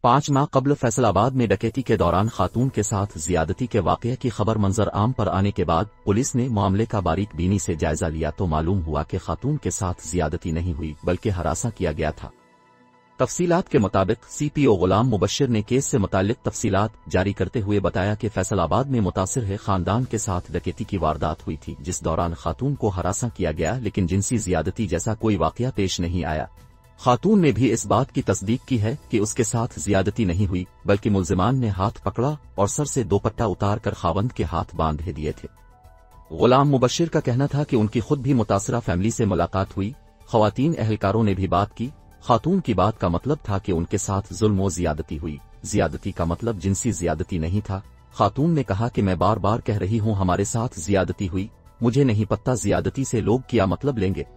पाँच माह कबल फैसलाबाद में डकैती के दौरान खातून के साथ जियादती के वाकये की खबर मंजर आम पर आने के बाद पुलिस ने मामले का बारीक बीनी से जायजा लिया तो मालूम हुआ कि खातून के साथ जियादती नहीं हुई बल्कि हरासा किया गया था। तफसीलात के मुताबिक सीपीओ गुलाम मुबश्शिर ने केस से मुताल्लिक तफसीलात जारी करते हुए बताया कि फैसलाबाद में मुतासिर है खानदान के साथ डकैती की वारदात हुई थी, जिस दौरान खातून को हरासा किया गया, लेकिन जिनसी जियादती जैसा कोई वाकया पेश नहीं आया। खातून ने भी इस बात की तस्दीक की है कि उसके साथ जियादती नहीं हुई, बल्कि मुल्जिमान ने हाथ पकड़ा और सर से दोपट्टा उतार कर खावंद के हाथ बांध दिए थे। गुलाम मुबश्शिर का कहना था कि उनकी खुद भी मुतासरा फैमिली से मुलाकात हुई, खवातीन अहलकारों ने भी बात की। खातून की बात का मतलब था कि उनके साथ जुल्म व जियादती हुई। जियादती का मतलब जिनसी जियादती नहीं था। खातून ने कहा कि मैं बार बार कह रही हूं हमारे साथ जियादती हुई, मुझे नहीं पता जियादती से लोग क्या मतलब लेंगे।